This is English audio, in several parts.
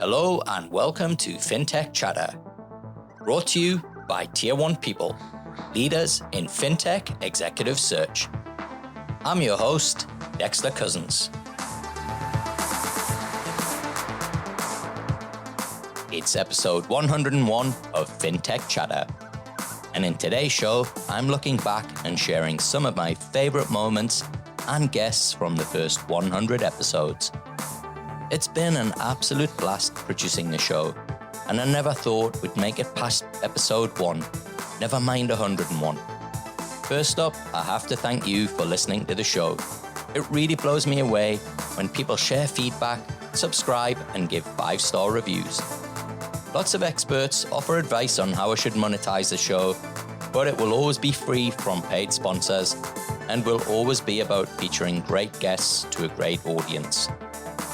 Hello and welcome to Fintech Chatter, brought to you by Tier 1 people, leaders in Fintech executive search. I'm your host, Dexter Cousins. It's episode 101 of Fintech Chatter. And in today's show, I'm looking back and sharing some of my favorite moments and guests from the first 100 episodes. It's been an absolute blast producing the show, and I never thought we'd make it past episode 1, never mind 101. First up, I have to thank you for listening to the show. It really blows me away when people share feedback, subscribe, and give 5-star reviews. Lots of experts offer advice on how I should monetize the show, but it will always be free from paid sponsors and will always be about featuring great guests to a great audience.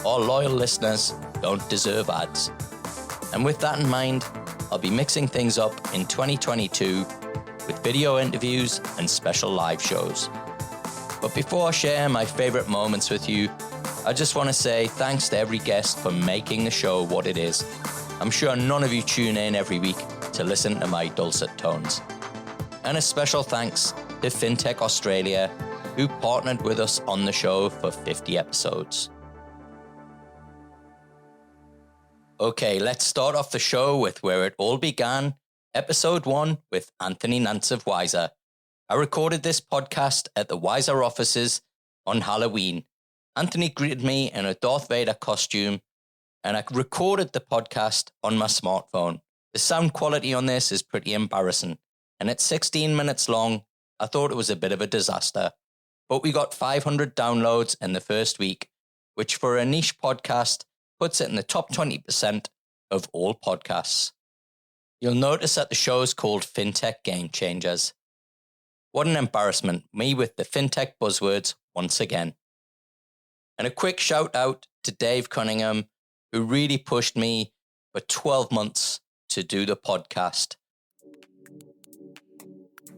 Our loyal listeners don't deserve ads. And with that in mind, I'll be mixing things up in 2022 with video interviews and special live shows. But before I share my favorite moments with you, I just want to say thanks to every guest for making the show what it is. I'm sure none of you tune in every week to listen to my dulcet tones. And a special thanks to Fintech Australia, who partnered with us on the show for 50 episodes. Okay, let's start off the show with where it all began, episode 1 with Anthony Nantes of Wisr. I recorded this podcast at the Wisr offices on Halloween. Anthony greeted me in a Darth Vader costume, and I recorded the podcast on my smartphone. The sound quality on this is pretty embarrassing, and at 16 minutes long, I thought it was a bit of a disaster. But we got 500 downloads in the first week, which for a niche podcast puts it in the top 20% of all podcasts. You'll notice that the show is called Fintech Game Changers. What an embarrassment, me with the fintech buzzwords once again. And a quick shout out to Dave Cunningham, who really pushed me for 12 months to do the podcast.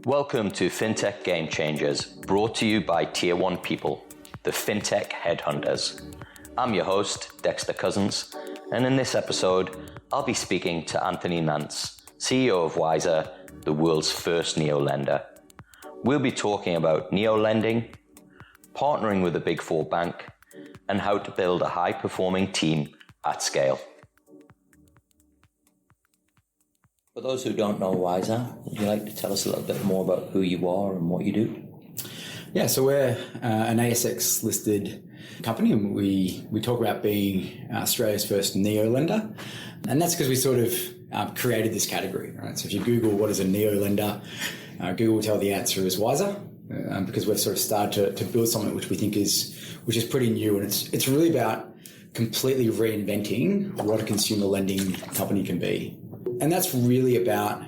Welcome to Fintech Game Changers, brought to you by Tier 1 people, the Fintech Headhunters. I'm your host, Dexter Cousins, and in this episode, I'll be speaking to Anthony Nantes, CEO of Wisr, the world's first neo-lender. We'll be talking about neo-lending, partnering with a Big 4 bank, and how to build a high-performing team at scale. For those who don't know Wisr, would you like to tell us a little bit more about who you are and what you do? Yeah, so we're an ASX listed company, and we talk about being Australia's first neo-lender, and that's because we sort of created this category, right? So if you Google what is a neo-lender, Google will tell the answer is Wisr, because we've sort of started to build something which we think is pretty new, and it's really about completely reinventing what a consumer lending company can be. And that's really about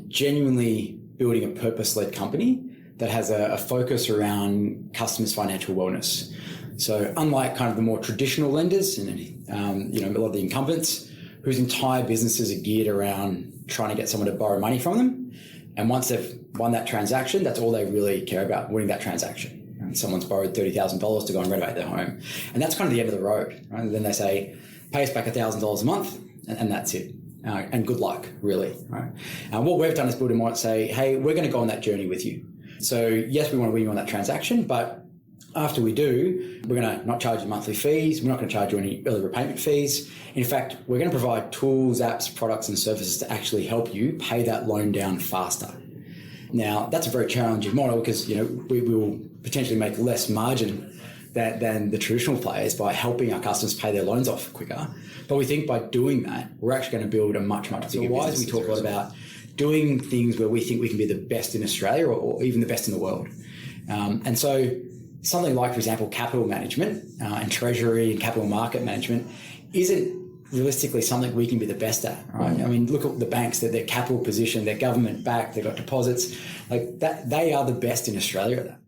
genuinely building a purpose-led company that has a focus around customers' financial wellness. So unlike kind of the more traditional lenders and a lot of the incumbents whose entire businesses are geared around trying to get someone to borrow money from them, and once they've won that transaction, that's all they really care about, winning that transaction. Someone's borrowed $30,000 to go and renovate their home. And that's kind of the end of the road, right? And then they say, pay us back $1,000 a month, and that's it. And good luck, really, right? What we've done is build a model and say, hey, we're going to go on that journey with you. So yes, we want to win you on that transaction, but after we do, we're going to not charge you monthly fees. We're not going to charge you any early repayment fees. In fact, we're going to provide tools, apps, products, and services to actually help you pay that loan down faster. Now, that's a very challenging model because, we will potentially make less margin than the traditional players by helping our customers pay their loans off quicker. But we think by doing that, we're actually going to build a much, much bigger business. We talk a lot about doing things where we think we can be the best in Australia or even the best in the world. And so something like, for example, capital management and treasury and capital market management isn't realistically something we can be the best at, right? I mean, look at the banks, their capital position, they're government backed, they've got deposits, like that. They are the best in Australia at that.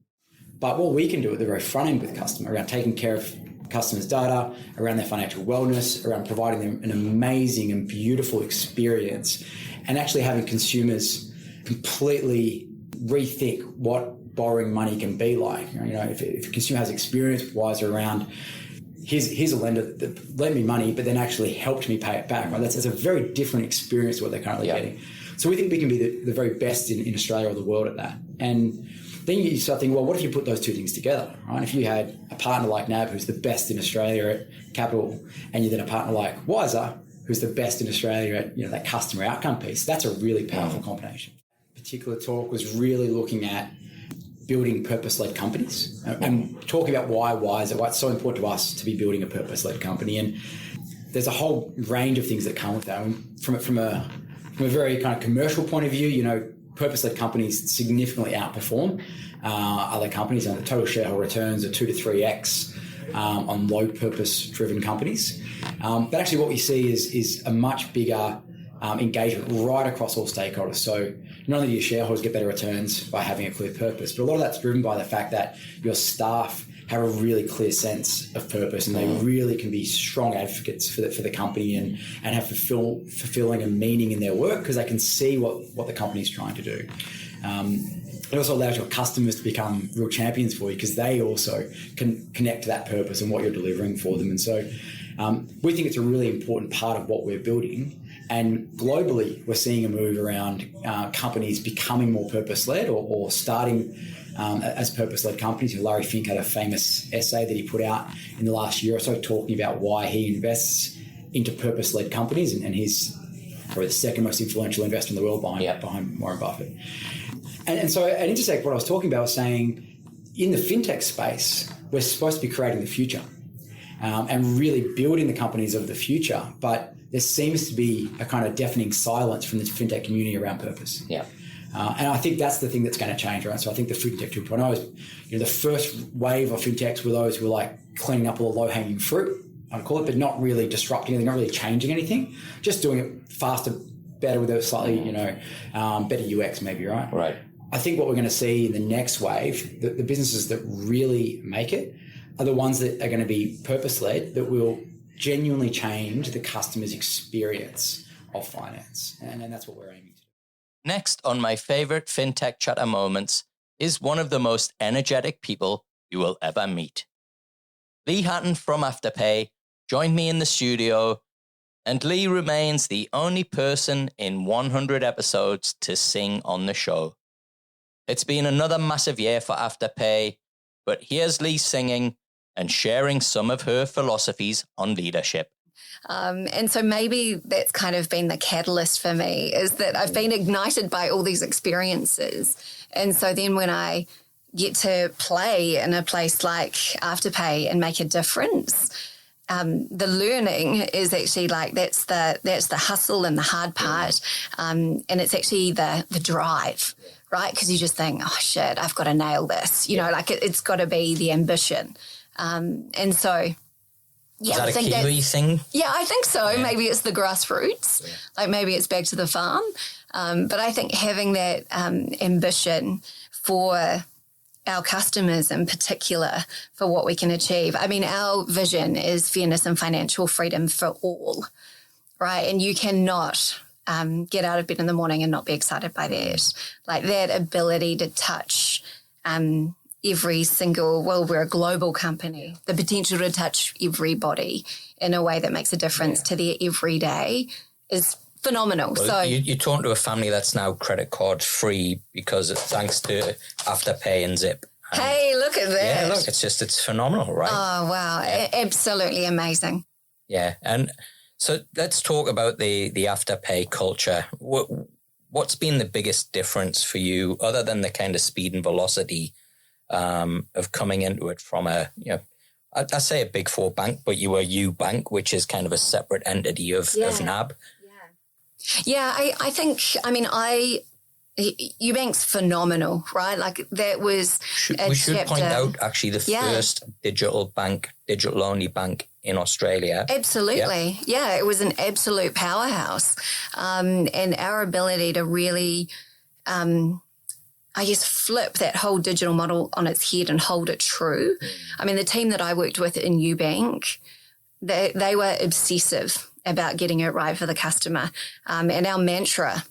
But what we can do at the very front end with customer around taking care of customers' data, around their financial wellness, around providing them an amazing and beautiful experience, and actually having consumers completely rethink what borrowing money can be like. If a consumer has experience with Wisr around here's a lender that lent me money, but then actually helped me pay it back. Right? That's a very different experience to what they're currently getting. So we think we can be the very best in Australia or the world at that. And then you start thinking, well, what if you put those two things together, right? If you had a partner like NAB, who's the best in Australia at capital, and you then a partner like Wisr, who's the best in Australia at that customer outcome piece, that's a really powerful combination. Particular talk was really looking at building purpose-led companies and talking about why it's so important to us to be building a purpose-led company. And there's a whole range of things that come with that. From a very kind of commercial point of view, purpose-led companies significantly outperform other companies, and the total shareholder returns are 2 to 3x on low purpose-driven companies. But actually what we see is a much bigger engagement right across all stakeholders. So not only do your shareholders get better returns by having a clear purpose, but a lot of that's driven by the fact that your staff have a really clear sense of purpose, and they really can be strong advocates for the company and have fulfilling and meaning in their work because they can see what the company's trying to do. It also allows your customers to become real champions for you because they also can connect to that purpose and what you're delivering for them. And so we think it's a really important part of what we're building. And globally, we're seeing a move around companies becoming more purpose-led or starting as purpose-led companies. Larry Fink had a famous essay that he put out in the last year or so talking about why he invests into purpose-led companies, and he's probably the second most influential investor in the world behind Warren Buffett. And so at Intersect, what I was talking about was saying in the fintech space, we're supposed to be creating the future and really building the companies of the future, but there seems to be a kind of deafening silence from the fintech community around purpose. Yeah. And I think that's the thing that's going to change, right? So I think the Fintech 2.0 is, the first wave of fintechs were those who were like cleaning up all the low-hanging fruit, I'd call it, but not really disrupting anything, not really changing anything, just doing it faster, better with a slightly, better UX maybe, right? Right. I think what we're going to see in the next wave, the businesses that really make it are the ones that are going to be purpose-led, that will genuinely change the customer's experience of finance. And that's what we're aiming to do. Next on my favorite Fintech Chatter moments is one of the most energetic people you will ever meet. Lee Hatton from Afterpay joined me in the studio, and Lee remains the only person in 100 episodes to sing on the show. It's been another massive year for Afterpay, but here's Lee singing and sharing some of her philosophies on leadership. And so maybe that's kind of been the catalyst for me, is that I've been ignited by all these experiences. And so then when I get to play in a place like Afterpay and make a difference, the learning is actually like that's the hustle and the hard part. And it's actually the drive, right? Because you just think, oh, shit, I've got to nail this. It's got to be the ambition. And so... Yeah, is that I think a Kiwi thing? Yeah, I think so. Yeah. Maybe it's the grassroots. Yeah. Like maybe it's back to the farm. But I think having that ambition for our customers in particular, for what we can achieve. I mean, our vision is fairness and financial freedom for all, right? And you cannot get out of bed in the morning and not be excited by that. Like that ability to touch every single, we're a global company, the potential to touch everybody in a way that makes a difference to their everyday is phenomenal. Well, so you're talking to a family that's now credit card free because thanks to Afterpay and Zip. Hey, look at that. Yeah, look, it's phenomenal, right? Oh, wow. Yeah. Absolutely amazing. Yeah. And so let's talk about the Afterpay culture. What's been the biggest difference for you other than the kind of speed and velocity of coming into it from I say a big four bank, but you were UBank, which is kind of a separate entity of NAB. Yeah, I think, UBank's phenomenal, right? Like that was we should point out actually the first digital only bank in Australia. Absolutely. Yeah, it was an absolute powerhouse. And our ability to really flip that whole digital model on its head and hold it true. I mean, the team that I worked with in UBank, they were obsessive about getting it right for the customer. And our mantra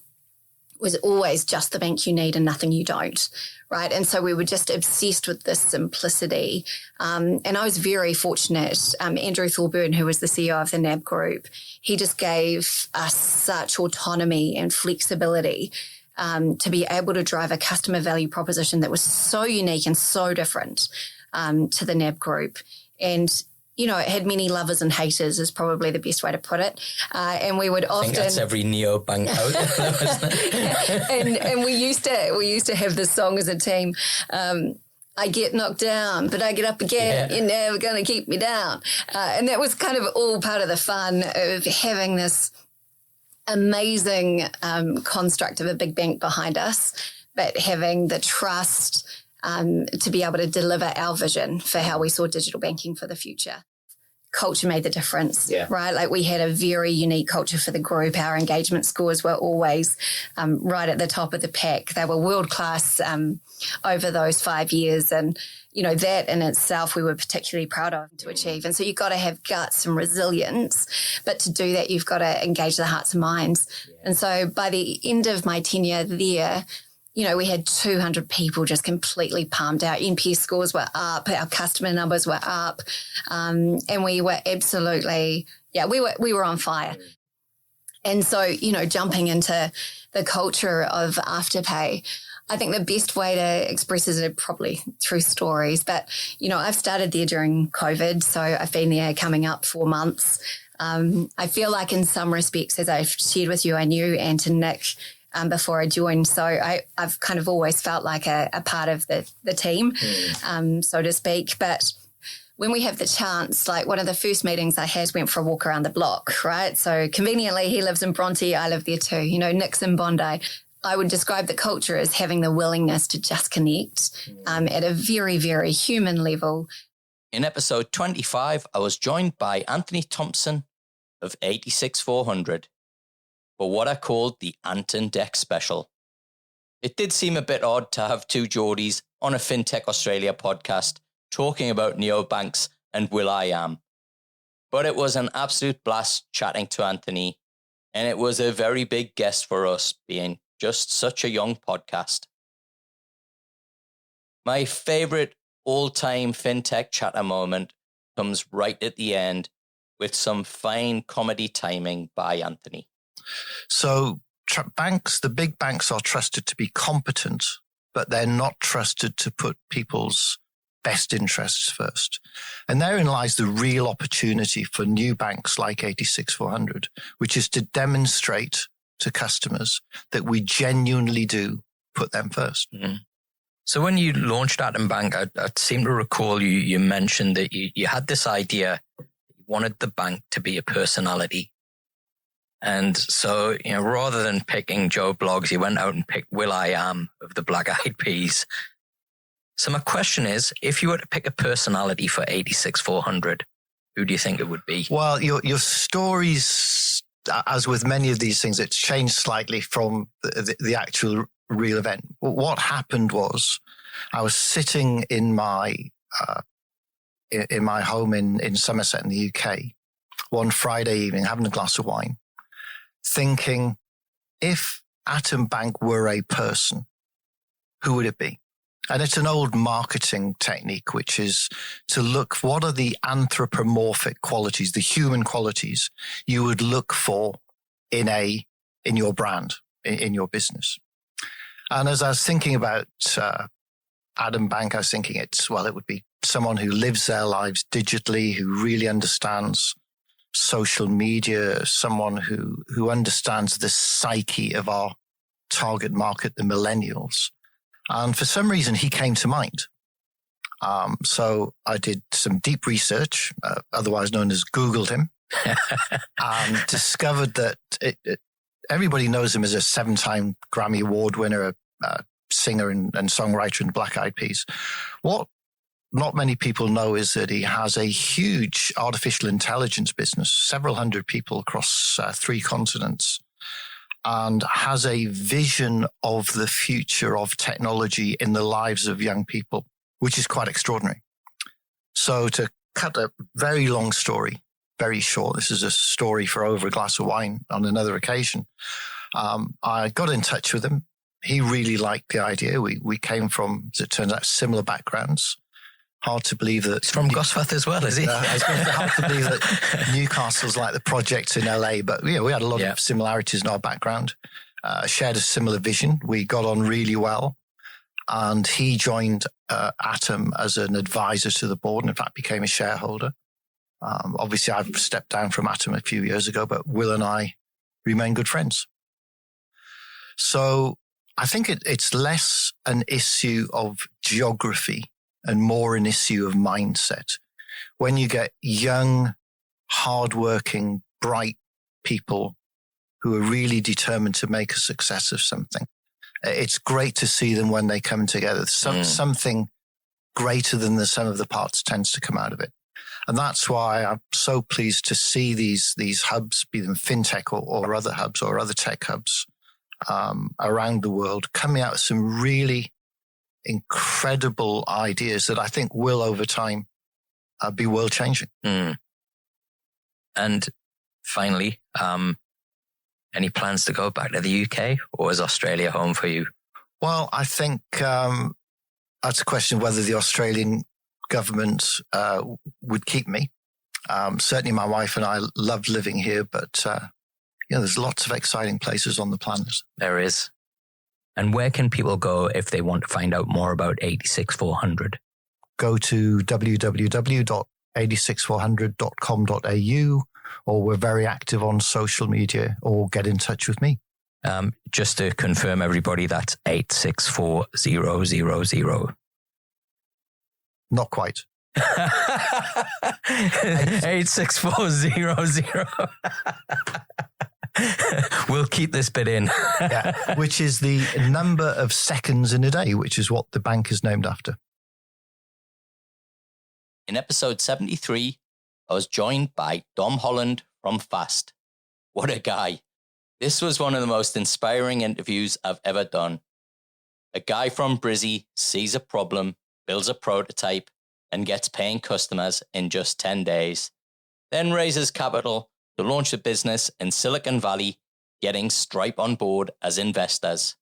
was always just the bank you need and nothing you don't, right? And so we were just obsessed with this simplicity. And I was very fortunate. Andrew Thorburn, who was the CEO of the NAB Group, he just gave us such autonomy and flexibility to be able to drive a customer value proposition that was so unique and so different to the NAB Group. And it had many lovers and haters is probably the best way to put it. And we would often... I think that's every neobank out there. and we used to have this song as a team. I get knocked down, but I get up again. You're never going to keep me down. And that was kind of all part of the fun of having this amazing construct of a big bank behind us, but having the trust to be able to deliver our vision for how we saw digital banking for the future. Culture made the difference, right? Like we had a very unique culture for the group. Our engagement scores were always right at the top of the pack. They were world-class over those 5 years. And, that in itself we were particularly proud of to achieve. And so you've got to have guts and resilience. But to do that, you've got to engage the hearts and minds. Yeah. And so by the end of my tenure there, we had 200 people just completely pumped. Our NPS scores were up, our customer numbers were up, and we were absolutely, we were on fire. And so, jumping into the culture of Afterpay, I think the best way to express it is probably through stories. But, I've started there during COVID, so I've been there coming up 4 months. I feel like in some respects, as I've shared with you, I knew Ant and Nick before I joined. So I've kind of always felt like a part of the team, so to speak. But when we have the chance, like one of the first meetings I had went for a walk around the block, right? So conveniently, he lives in Bronte, I live there too, Nick's in Bondi. I would describe the culture as having the willingness to just connect at a very, very human level. In episode 25, I was joined by Anthony Thompson of 86400 for what I called the Ant and Deck special. It did seem a bit odd to have two Geordies on a Fintech Australia podcast talking about neobanks and will.i.am. But it was an absolute blast chatting to Anthony, and it was a very big guest for us, being just such a young podcast. My favourite all-time Fintech Chatter moment comes right at the end with some fine comedy timing by Anthony. So banks, the big banks are trusted to be competent, but they're not trusted to put people's best interests first. And therein lies the real opportunity for new banks like 86400, which is to demonstrate to customers that we genuinely do put them first. Mm. So when you launched Atom Bank, I seem to recall you mentioned that you had this idea, you wanted the bank to be a personality. And so, rather than picking Joe Bloggs, you went out and picked will.i.am of the Black Eyed Peas. So my question is, if you were to pick a personality for 86400, who do you think it would be? Well, your stories, as with many of these things, it's changed slightly from the actual real event. What happened was I was sitting in my home in Somerset in the UK one Friday evening, having a glass of wine, thinking, if Atom Bank were a person, who would it be? And it's an old marketing technique, which is to look, what are the anthropomorphic qualities, the human qualities you would look for in your brand, in your business. And as I was thinking about Atom Bank, I was thinking it would be someone who lives their lives digitally, who really understands social media, someone who understands the psyche of our target market, the millennials. And for some reason, he came to mind. So I did some deep research, otherwise known as Googled him, and discovered that everybody knows him as a 7-time Grammy Award winner, a singer and songwriter in Black Eyed Peas. What not many people know is that he has a huge artificial intelligence business, several hundred people across 3 continents, and has a vision of the future of technology in the lives of young people, which is quite extraordinary. So to cut a very long story, very short, this is a story for over a glass of wine on another occasion. I got in touch with him. He really liked the idea. We came from, as it turns out, similar backgrounds. Hard to believe that... He's from Gosforth as well, is he? I was going to say, hard to believe that Newcastle's like the projects in LA, but we had a lot of similarities in our background. Shared a similar vision. We got on really well. And he joined Atom as an advisor to the board and in fact became a shareholder. Obviously, I've stepped down from Atom a few years ago, but Will and I remain good friends. So I think it's less an issue of geography and more an issue of mindset. When you get young, hardworking, bright people who are really determined to make a success of something, it's great to see them when they come together. Something greater than the sum of the parts tends to come out of it. And that's why I'm so pleased to see these hubs, be them fintech or other hubs or other tech hubs around the world, coming out with some really incredible ideas that I think will over time be world changing. And finally, any plans to go back to the UK, or is Australia home for you? Well, I think that's a question of whether the Australian government would keep me. Certainly my wife and I love living here, but there's lots of exciting places on the planet. There is. And where can people go if they want to find out more about 86400? Go to www.86400.com.au, or we're very active on social media, or get in touch with me. Just to confirm, everybody, that's 864000. Not quite. 86400. We'll keep this bit in. Yeah, which is the number of seconds in a day, which is what the bank is named after. In episode 73, I was joined by Dom Holland from Fast. What a guy. This was one of the most inspiring interviews I've ever done. A guy from Brizzy sees a problem, builds a prototype, and gets paying customers in just 10 days. Then raises capital to launch a business in Silicon Valley, getting Stripe on board as investors.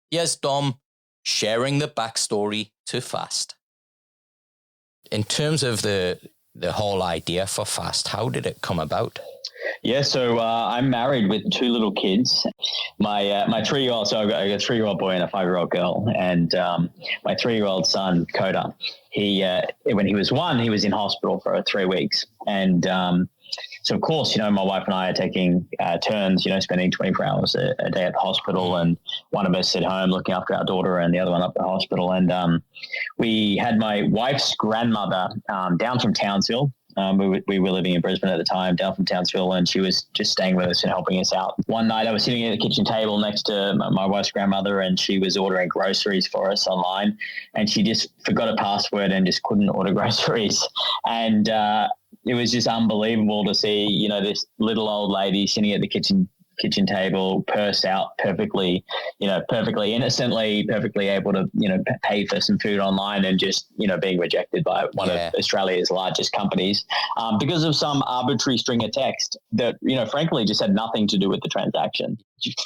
Here's Dom sharing the backstory to Fast. In terms of the whole idea for Fast, how did it come about? Yeah, so I'm married with two little kids. My 3-year-old, so I've got a 3-year-old boy and a 5-year-old girl, and my 3-year-old son, Coda, he when he was 1, he was in hospital for 3 weeks, and so of course, my wife and I are taking turns, spending 24 hours a day at the hospital, and one of us at home looking after our daughter and the other one up at the hospital. And we had my wife's grandmother down from Townsville. We were living in Brisbane at the time, down from Townsville, and she was just staying with us and helping us out. One night I was sitting at the kitchen table next to my wife's grandmother, and she was ordering groceries for us online, and she just forgot a password and just couldn't order groceries. And it was just unbelievable to see, this little old lady sitting at the kitchen table, purse out perfectly innocently, perfectly able to, pay for some food online, and just, being rejected by one of Australia's largest companies because of some arbitrary string of text that, frankly, just had nothing to do with the transaction.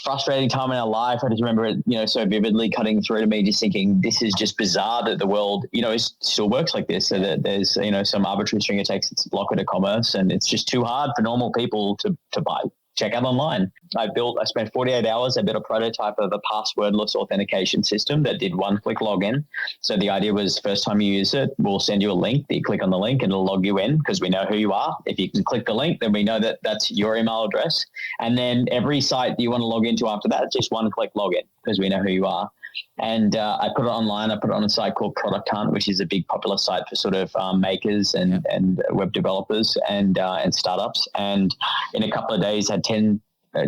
Frustrating time in our life. I just remember it, so vividly cutting through to me, just thinking this is just bizarre that the world, still works like this. So that there's, some arbitrary string of text that's a blocker to commerce, and it's just too hard for normal people to buy. Check out online. I spent 48 hours. I built a prototype of a passwordless authentication system that did one-click login. So the idea was, first time you use it, we'll send you a link. You click on the link and it'll log you in because we know who you are. If you can click the link, then we know that that's your email address. And then every site that you want to log into after that, just one-click login because we know who you are. And I put it online. I put it on a site called Product Hunt, which is a big popular site for sort of makers and web developers and startups. And in a couple of days, had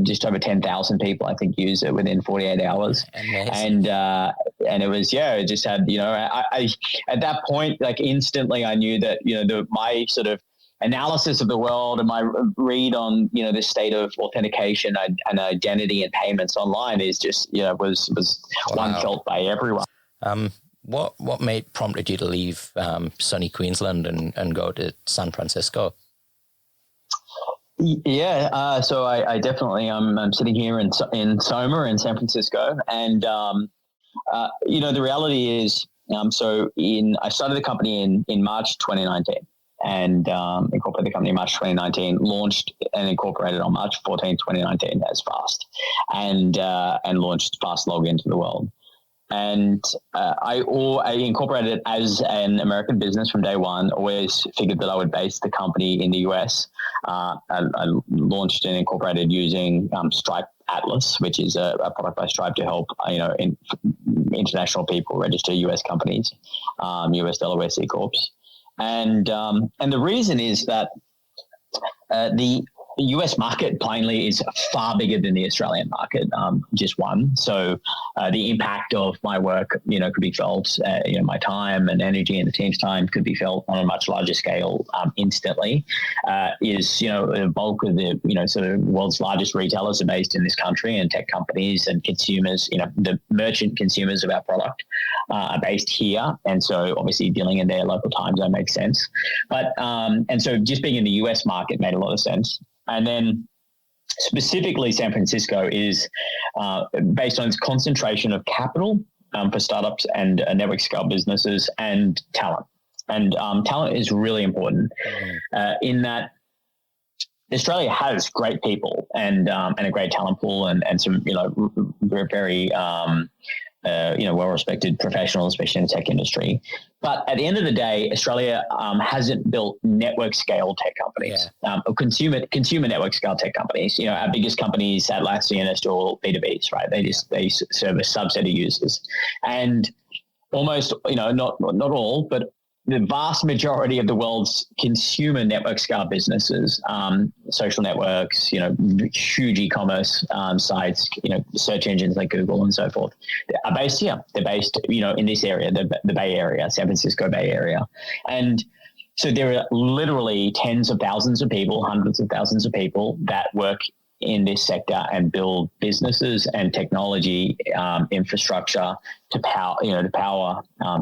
just over 10,000 people, I think, use it within 48 hours. Amazing. And it was, it just had, I at that point, like instantly I knew that, my sort of analysis of the world and my read on, the state of authentication and identity and payments online is just, was one felt by everyone. What prompted you to leave sunny Queensland and go to San Francisco? Yeah, so I definitely I'm sitting here in Soma in San Francisco, and the reality is, I started the company in March 2019, and incorporated the company in March 2019, launched and incorporated on March 14, 2019 as Fast, and launched Fastlog into the world. And I incorporated it as an American business from day one. Always figured that I would base the company in the US. I launched and incorporated using Stripe Atlas, which is a product by Stripe to help international people register US companies, US Delaware C Corps. And the reason is that the US market plainly is far bigger than the Australian market, just one. So the impact of my work, could be felt, my time and energy and the team's time could be felt on a much larger scale instantly. The bulk of the, sort of world's largest retailers are based in this country, and tech companies and consumers, the merchant consumers of our product are based here. And so obviously dealing in their local time zone makes sense. But, and so just being in the US market made a lot of sense. And then specifically San Francisco is based on its concentration of capital for startups and network scale businesses and talent. And talent is really important in that Australia has great people and a great talent pool and some, very well-respected professionals, especially in the tech industry. But at the end of the day, Australia hasn't built network scale tech companies, or consumer network scale tech companies. Our biggest companies, Atlassian, are still B2Bs, right? They serve a subset of users, and almost, not all, but the vast majority of the world's consumer network scale businesses, social networks, huge e-commerce sites, search engines like Google and so forth, are based here. They're based, in this area, the Bay Area, San Francisco Bay Area. And so there are literally tens of thousands of people, hundreds of thousands of people that work in this sector and build businesses and technology infrastructure to power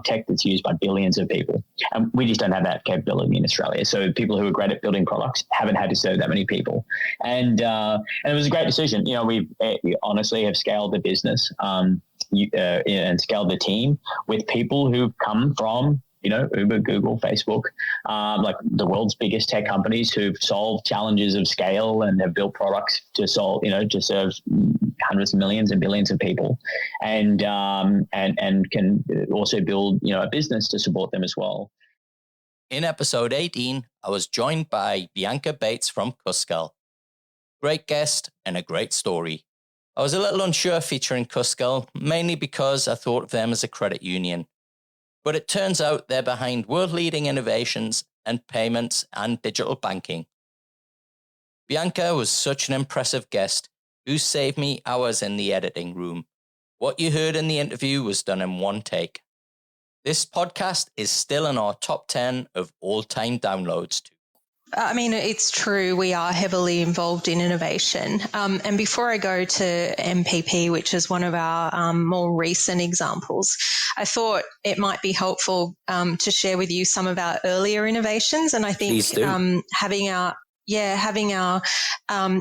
tech that's used by billions of people. And we just don't have that capability in Australia. So people who are great at building products haven't had to serve that many people. And it was a great decision. We honestly have scaled the business and scaled the team with people who've come from Uber, Google, Facebook, like the world's biggest tech companies who've solved challenges of scale and have built products to solve, to serve hundreds of millions and billions of people, and can also build, a business to support them as well. In episode 18, I was joined by Bianca Bates from Cuscal. Great guest and a great story. I was a little unsure featuring Cuscal, mainly because I thought of them as a credit union. But it turns out they're behind world-leading innovations and payments and digital banking. Bianca was such an impressive guest who saved me hours in the editing room. What you heard in the interview was done in one take. This podcast is still in our top 10 of all-time downloads too. It's true. We are heavily involved in innovation. And before I go to MPP, which is one of our more recent examples, I thought it might be helpful to share with you some of our earlier innovations. And I think having our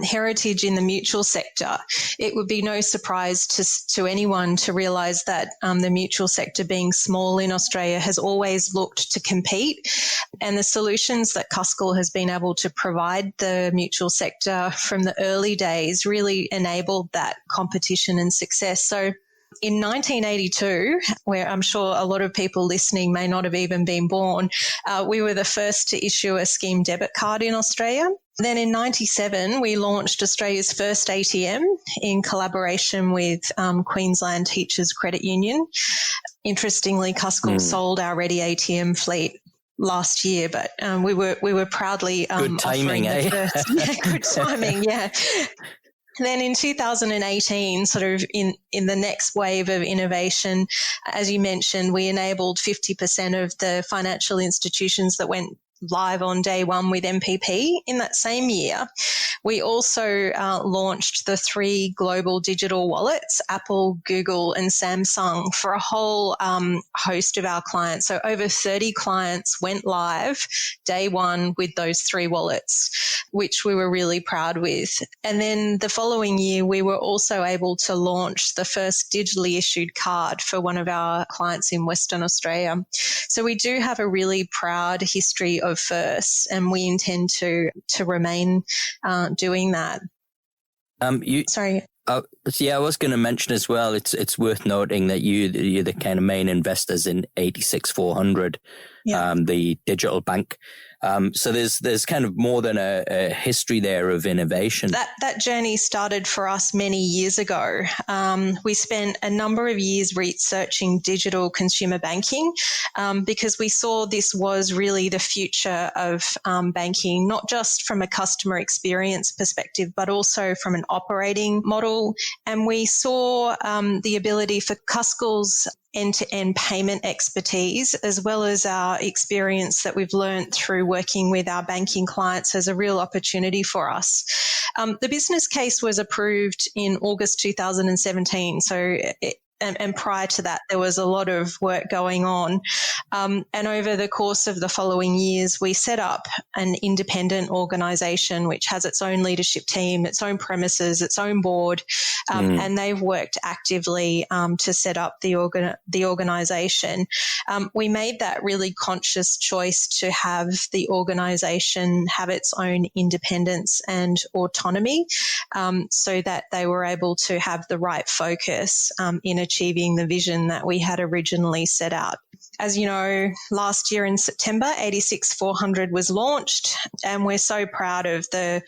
heritage in the mutual sector, it would be no surprise to anyone to realise that the mutual sector, being small in Australia, has always looked to compete. And the solutions that Cuscal has been able to provide the mutual sector from the early days really enabled that competition and success. So in 1982, where I'm sure a lot of people listening may not have even been born, we were the first to issue a scheme debit card in Australia. Then in 97, we launched Australia's first ATM in collaboration with Queensland Teachers Credit Union. Interestingly, Cuscal sold our Ready ATM fleet last year, but we were proudly good timing, offering the first. Good timing, yeah. Then in 2018, sort of in the next wave of innovation, as you mentioned, we enabled 50% of the financial institutions that went live on day one with MPP. In that same year, we also launched the 3 global digital wallets, Apple, Google, and Samsung, for a whole host of our clients. So over 30 clients went live day one with those 3 wallets, which we were really proud with. And then the following year, we were also able to launch the first digitally issued card for one of our clients in Western Australia. So we do have a really proud history of firsts, and we intend to remain doing that. Sorry. I was going to mention as well, it's worth noting that you're the kind of main investors in 86400, the digital bank. So there's kind of more than a history there of innovation. That journey started for us many years ago. We spent a number of years researching digital consumer banking because we saw this was really the future of banking, not just from a customer experience perspective, but also from an operating model. And we saw the ability for Cuscal's end-to-end payment expertise, as well as our experience that we've learned through working with our banking clients, as a real opportunity for us. The business case was approved in August 2017, so and prior to that, there was a lot of work going on. And over the course of the following years, we set up an independent organisation which has its own leadership team, its own premises, its own board, and they've worked actively to set up the organisation. We made that really conscious choice to have the organisation have its own independence and autonomy, so that they were able to have the right focus in achieving the vision that we had originally set out. As you know, last year in September, 86400 was launched, and we're so proud of the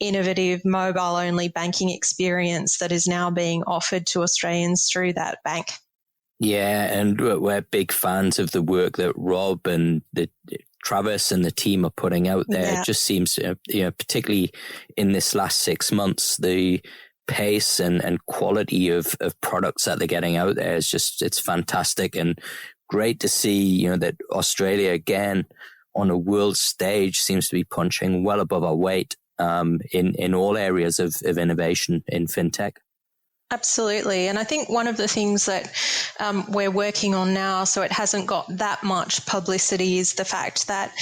innovative mobile-only banking experience that is now being offered to Australians through that bank. Yeah, and we're big fans of the work that Rob and Travis and the team are putting out there. Yeah. It just seems, particularly in this last 6 months, the pace and quality of products that they're getting out there is just, it's fantastic, and great to see, that Australia again on a world stage seems to be punching well above our weight in all areas of innovation in fintech. Absolutely. And I think one of the things that we're working on now, so it hasn't got that much publicity, is the fact that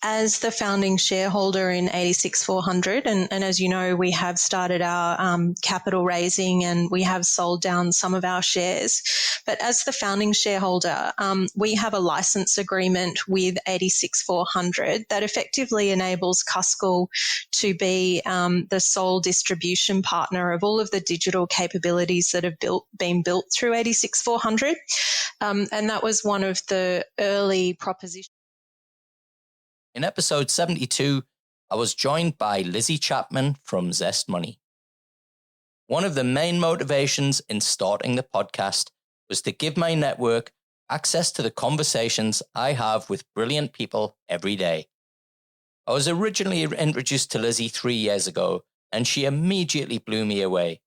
as the founding shareholder in 86400, and as you know, we have started our capital raising and we have sold down some of our shares. But as the founding shareholder, we have a license agreement with 86400 that effectively enables Cuscal to be the sole distribution partner of all of the digital capabilities that have been built through 86400. And that was one of the early propositions. In episode 72, I was joined by Lizzie Chapman from Zest Money. One of the main motivations in starting the podcast was to give my network access to the conversations I have with brilliant people every day. I was originally introduced to Lizzie 3 years ago, and she immediately blew me away.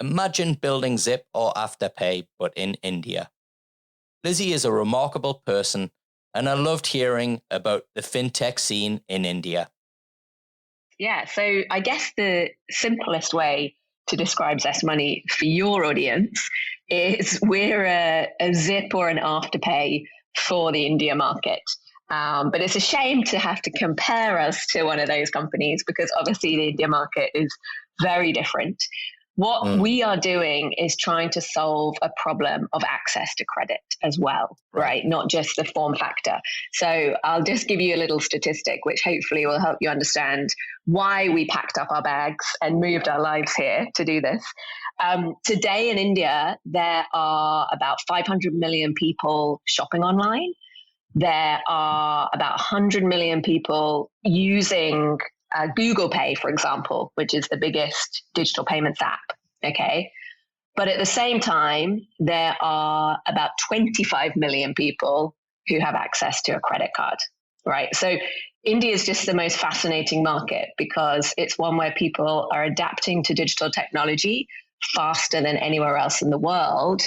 Imagine building Zip or Afterpay, but in India. Lizzie is a remarkable person, and I loved hearing about the fintech scene in India. Yeah, so I guess the simplest way to describe Zest Money for your audience is we're a Zip or an Afterpay for the India market. But it's a shame to have to compare us to one of those companies because obviously the India market is very different. What we are doing is trying to solve a problem of access to credit as well, right? Not just the form factor. So I'll just give you a little statistic, which hopefully will help you understand why we packed up our bags and moved our lives here to do this. Today in India, there are about 500 million people shopping online. There are about 100 million people using Google Pay, for example, which is the biggest digital payments app, okay? But at the same time, there are about 25 million people who have access to a credit card, right? So India is just the most fascinating market because it's one where people are adapting to digital technology faster than anywhere else in the world,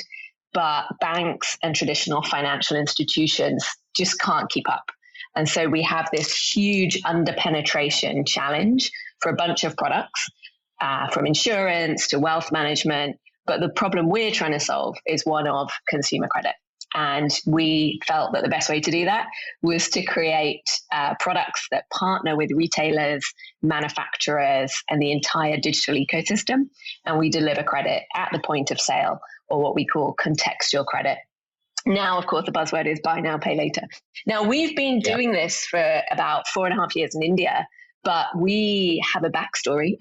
but banks and traditional financial institutions just can't keep up. And so we have this huge underpenetration challenge for a bunch of products, from insurance to wealth management. But the problem we're trying to solve is one of consumer credit. And we felt that the best way to do that was to create products that partner with retailers, manufacturers, and the entire digital ecosystem. And we deliver credit at the point of sale, or what we call contextual credit. Now, of course, the buzzword is buy now, pay later. Now, we've been doing this for about 4.5 years in India, but we have a backstory.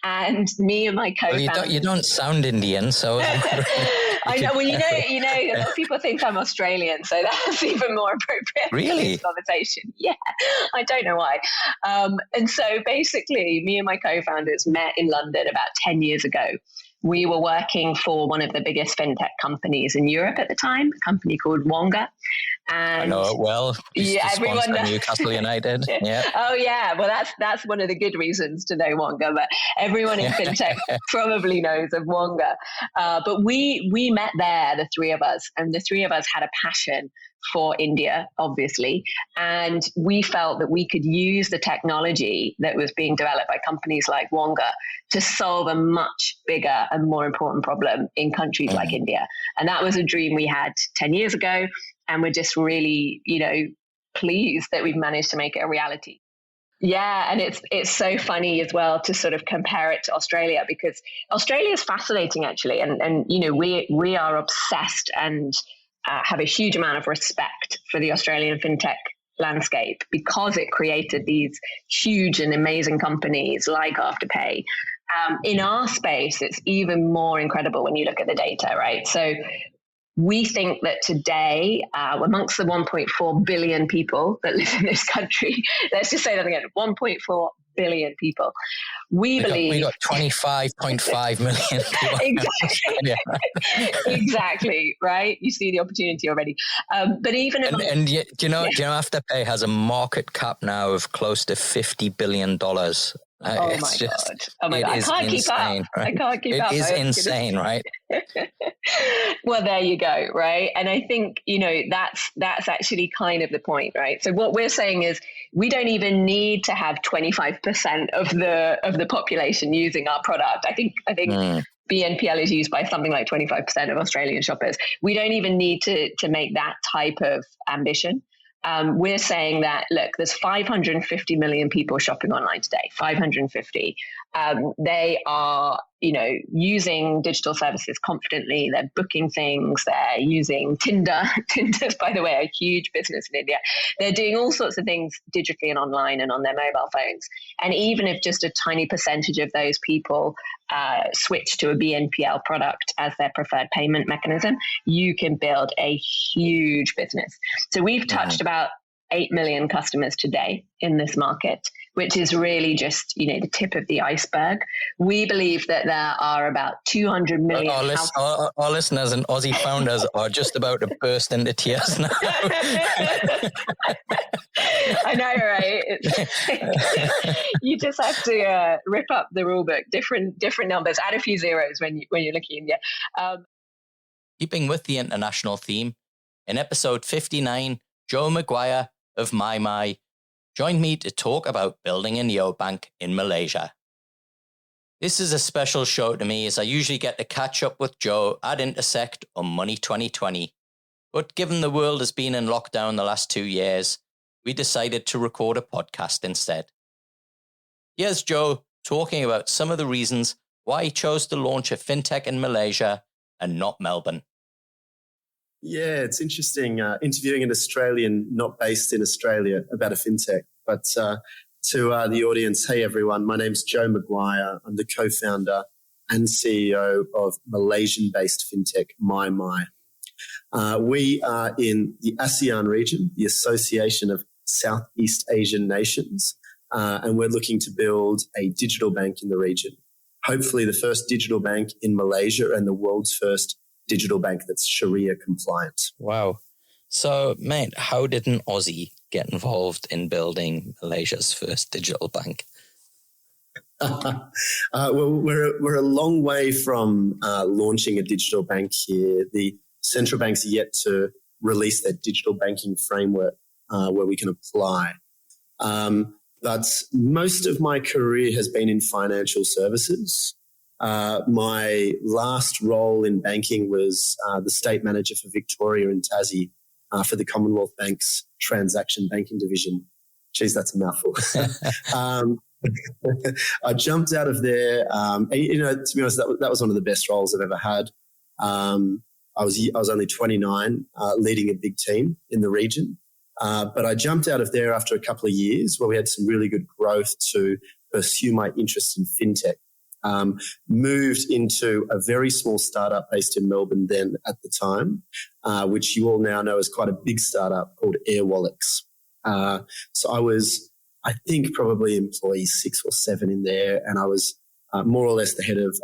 And me and my co-founder... Well, you don't sound Indian, so... I know. Well, you know, a lot of people think I'm Australian, so that's even more appropriate. Really? For this conversation. Yeah, I don't know why. And so basically, me and my co-founders met in London about 10 years ago. We were working for one of the biggest fintech companies in Europe at the time, a company called Wonga. And I know it well. Yeah, everyone knows Newcastle United. Yeah. Oh yeah. Well, that's one of the good reasons to know Wonga, but everyone in fintech probably knows of Wonga. But we met there, the three of us, and the three of us had a passion for India, obviously. And we felt that we could use the technology that was being developed by companies like Wonga to solve a much bigger and more important problem in countries like India. And that was a dream we had 10 years ago. And we're just really, pleased that we've managed to make it a reality. Yeah, and it's so funny as well to sort of compare it to Australia, because Australia is fascinating actually, and we are obsessed and have a huge amount of respect for the Australian fintech landscape because it created these huge and amazing companies like Afterpay. In our space, it's even more incredible when you look at the data, right? So we think that today, amongst the 1.4 billion people that live in this country, let's just say that again, 1.4 billion people. We believe... We got 25.5 million people. Exactly, right? You see the opportunity already. But even... do you know, Afterpay has a market cap now of close to $50 billion. Oh my God. I can't keep up. Right? I can't keep up. It is insane, right? Well, there you go, right? And I think, that's actually kind of the point, right? So what we're saying is we don't even need to have 25% of the population using our product. I think BNPL is used by something like 25% of Australian shoppers. We don't even need to make that type of ambition. We're saying that, look, there's 550 million people shopping online today, 550. They are, using digital services confidently. They're booking things. They're using Tinder. Tinder's, by the way, a huge business in India. They're doing all sorts of things digitally and online and on their mobile phones. And even if just a tiny percentage of those people switch to a BNPL product as their preferred payment mechanism, you can build a huge business. So we've touched about 8 million customers today in this market, which is really just, the tip of the iceberg. We believe that there are about 200 million. Our listeners and Aussie founders are just about to burst into tears now. I know, right? You just have to rip up the rule book, different numbers, add a few zeros when you're looking. Yeah. Keeping with the international theme, in episode 59, Joe Maguire of My joined me to talk about building a neobank in Malaysia. This is a special show to me as I usually get to catch up with Joe at Intersect on Money 2020. But given the world has been in lockdown the last 2 years, we decided to record a podcast instead. Here's Joe talking about some of the reasons why he chose to launch a fintech in Malaysia and not Melbourne. Yeah, it's interesting interviewing an Australian not based in Australia about a fintech. But to the audience, hey everyone, my name's Joe Maguire. I'm the co-founder and CEO of Malaysian-based fintech My. We are in the ASEAN region, the Association of Southeast Asian Nations, and we're looking to build a digital bank in the region. Hopefully the first digital bank in Malaysia and the world's first digital bank that's Sharia compliant. Wow. So, mate, how did an Aussie get involved in building Malaysia's first digital bank? Well, we're a long way from launching a digital bank here. The central bank's yet to release their digital banking framework. where we can apply. But most of my career has been in financial services. My last role in banking was the state manager for Victoria and Tassie for the Commonwealth Bank's transaction banking division. Geez, that's a mouthful. I jumped out of there. And, you know, to be honest, that was one of the best roles I've ever had. I was only 29, leading a big team in the region. But I jumped out of there after a couple of years where we had some really good growth to pursue my interest in fintech. Moved into a very small startup based in Melbourne then at the time, which you all now know is quite a big startup called Airwallex. So I was, I think, probably employee 6 or 7 in there, and I was more or less the head of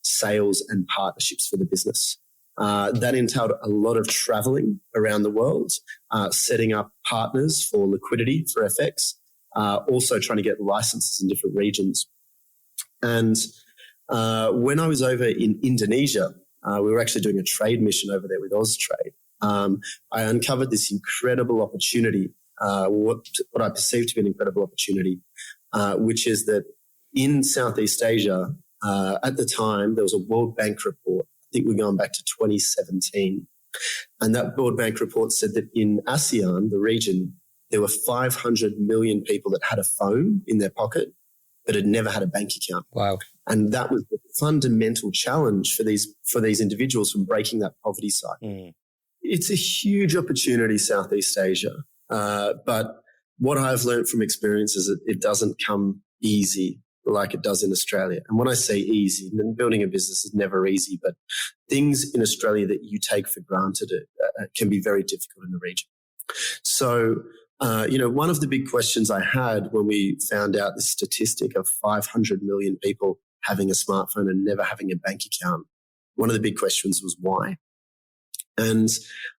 sales and partnerships for the business. That entailed a lot of traveling around the world, setting up partners for liquidity for FX, also trying to get licenses in different regions. And when I was over in Indonesia, we were actually doing a trade mission over there with Austrade. I uncovered this incredible opportunity, what I perceived to be an incredible opportunity, which is that in Southeast Asia, at the time, there was a World Bank report. I think we're going back to 2017. And that World Bank report said that in ASEAN, the region, there were 500 million people that had a phone in their pocket but had never had a bank account. Wow. And that was the fundamental challenge for these individuals from breaking that poverty cycle. Mm. It's a huge opportunity, Southeast Asia. But what I've learned from experience is that it doesn't come easy like it does in Australia. And when I say easy, then building a business is never easy, but things in Australia that you take for granted can be very difficult in the region. So, one of the big questions I had when we found out this statistic of 500 million people having a smartphone and never having a bank account, one of the big questions was why? And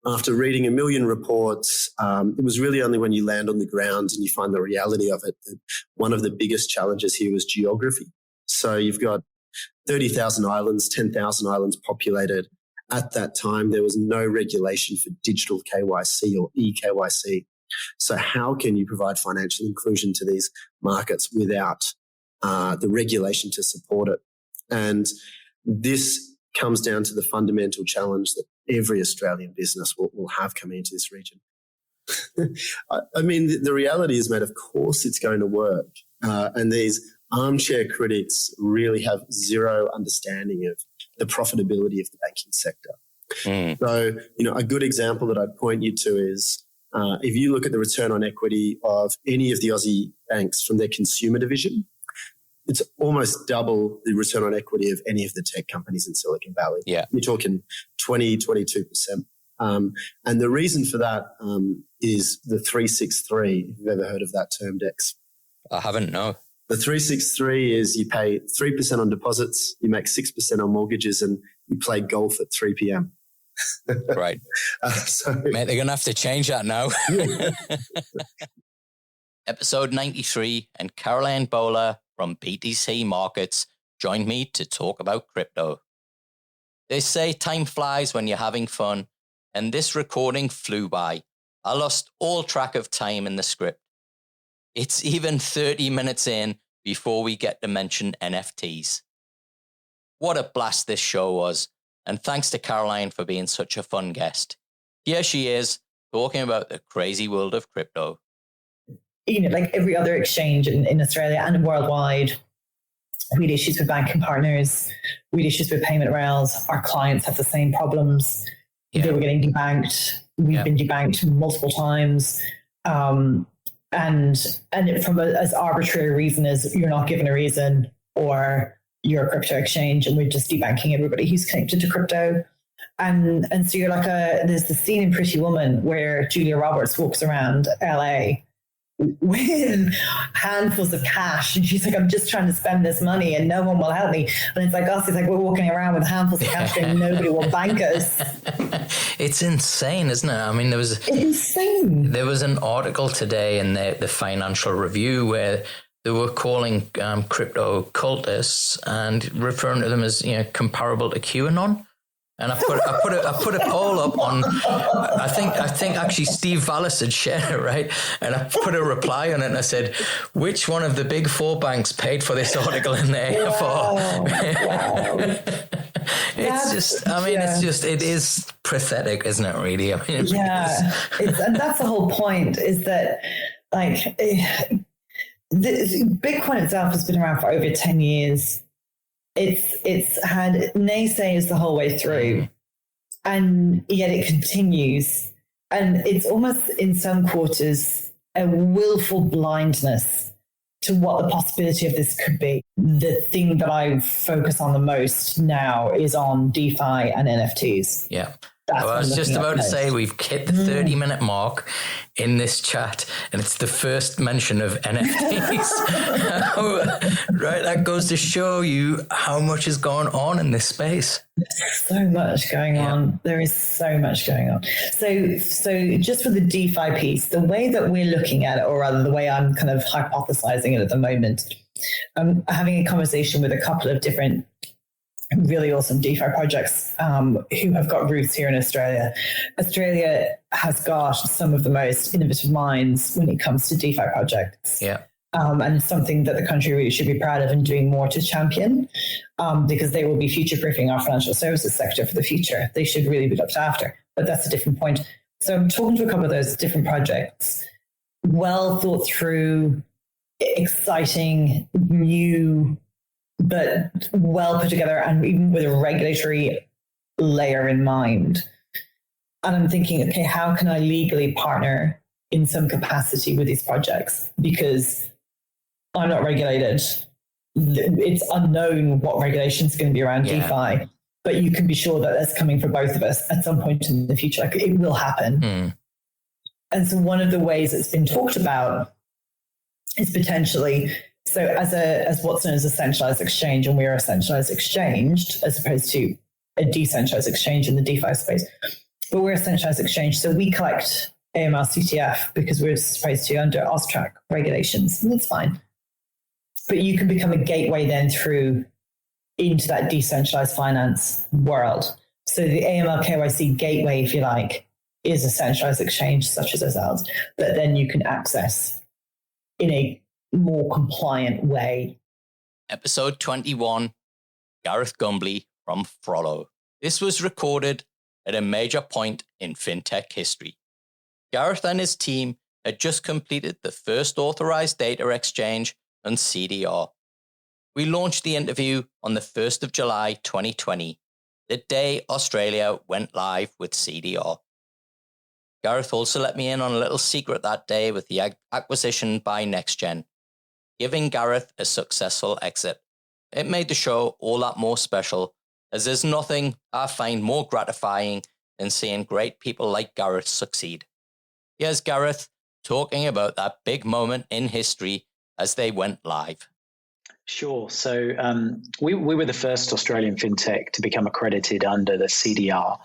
after reading a million reports, it was really only when you land on the ground and you find the reality of it that one of the biggest challenges here was geography. So you've got 30,000 islands, 10,000 islands populated. At that time, there was no regulation for digital KYC or eKYC. So how can you provide financial inclusion to these markets without the regulation to support it? And this comes down to the fundamental challenge that every Australian business will have coming into this region. I mean, the reality is, mate, of course it's going to work. And these armchair critics really have zero understanding of the profitability of the banking sector. Mm. So, a good example that I'd point you to is if you look at the return on equity of any of the Aussie banks from their consumer division, it's almost double the return on equity of any of the tech companies in Silicon Valley. Yeah. You're talking 20, 22%. And the reason for that is the 363, if you've ever heard of that term, Dex. I haven't, no. The 363 is you pay 3% on deposits, you make 6% on mortgages, and you play golf at 3 p.m. Right. Mate, they're going to have to change that now. Episode 93, and Caroline Bowler from BTC Markets joined me to talk about crypto. They say time flies when you're having fun, and this recording flew by. I lost all track of time in the script. It's even 30 minutes in before we get to mention NFTs. What a blast this show was, and thanks to Caroline for being such a fun guest. Here she is, talking about the crazy world of crypto. Like every other exchange in Australia and worldwide, we had issues with banking partners, we had issues with payment rails. Our clients have the same problems. Yeah. They were getting debanked. We've been debanked multiple times. And from as arbitrary a reason as you're not given a reason or you're a crypto exchange, and we're just debanking everybody who's connected to crypto. And so you're like there's the scene in Pretty Woman where Julia Roberts walks around LA with handfuls of cash, and she's like, I'm just trying to spend this money and no one will help me. And it's like us, it's like we're walking around with handfuls of cash and nobody will bank us. It's insane, isn't it? I mean, it's insane. There was an article today in the Financial Review where they were calling crypto cultists and referring to them as comparable to QAnon. And I put a poll up on, I think actually Steve Vallis had shared it, right? And I put a reply on it and I said, which one of the big four banks paid for this article in the AFR? Wow. It is pathetic, isn't it, really? I mean, and that's the whole point, is that like Bitcoin itself has been around for over 10 years. It's had naysayers the whole way through, and yet it continues. And it's almost in some quarters a willful blindness to what the possibility of this could be. The thing that I focus on the most now is on DeFi and NFTs. Yeah. Well, I was just about to say we've hit the 30-minute mark in this chat, and it's the first mention of NFTs. Right, that goes to show you how much has gone on in this space. There's so much going on. There is so much going on. So just for the DeFi piece, the way that we're looking at it, or rather the way I'm kind of hypothesizing it at the moment, I'm having a conversation with a couple of different really awesome DeFi projects who have got roots here in Australia. Australia has got some of the most innovative minds when it comes to DeFi projects. Yeah. And it's something that the country really should be proud of and doing more to champion, because they will be future-proofing our financial services sector for the future. They should really be looked after, but that's a different point. So I'm talking to a couple of those different projects, well thought through, exciting, new, but well put together, and even with a regulatory layer in mind. And I'm thinking, okay, how can I legally partner in some capacity with these projects? Because I'm not regulated. It's unknown what regulation is going to be around DeFi, but you can be sure that that's coming for both of us at some point in the future. Like, it will happen. And so one of the ways it's been talked about is potentially, so as what's known as a centralized exchange, and we're a centralized exchange as opposed to a decentralized exchange in the DeFi space, but we're a centralized exchange. So we collect AML CTF because we're supposed to under AUSTRAC regulations, and that's fine. But you can become a gateway then through into that decentralized finance world. So the AML KYC gateway, if you like, is a centralized exchange such as ourselves that then you can access in a more compliant way. Episode 21, Gareth Gumbley from Frollo. This was recorded at a major point in fintech history. Gareth and his team had just completed the first authorized data exchange on CDR. We launched the interview on the 1st of July 2020, the day Australia went live with CDR. Gareth also let me in on a little secret that day with the acquisition by NextGen, giving Gareth a successful exit. It made the show all that more special, as there's nothing I find more gratifying than seeing great people like Gareth succeed. Here's Gareth talking about that big moment in history as they went live. Sure. So we were the first Australian fintech to become accredited under the CDR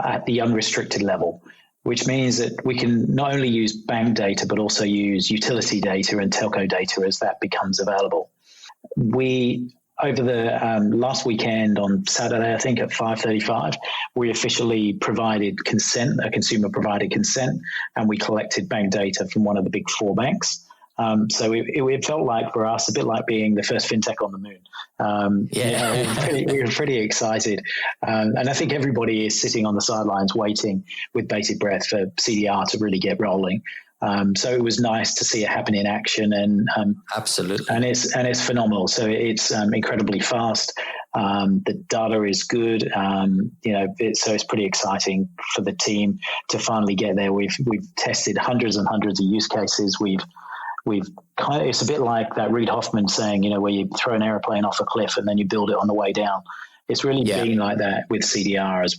at the unrestricted level, which means that we can not only use bank data, but also use utility data and telco data as that becomes available. We, over the last weekend on Saturday, I think at 5:35, we officially provided consent, a consumer provided consent, and we collected bank data from one of the big four banks. So it felt like for us a bit like being the first fintech on the moon. We were pretty excited. And I think everybody is sitting on the sidelines waiting with bated breath for CDR to really get rolling. So it was nice to see it happen in action, and absolutely, and it's phenomenal. So it's incredibly fast. The data is good. So it's pretty exciting for the team to finally get there. We've tested hundreds and hundreds of use cases. It's a bit like that Reid Hoffman saying, where you throw an airplane off a cliff and then you build it on the way down. It's really been like that with CDR as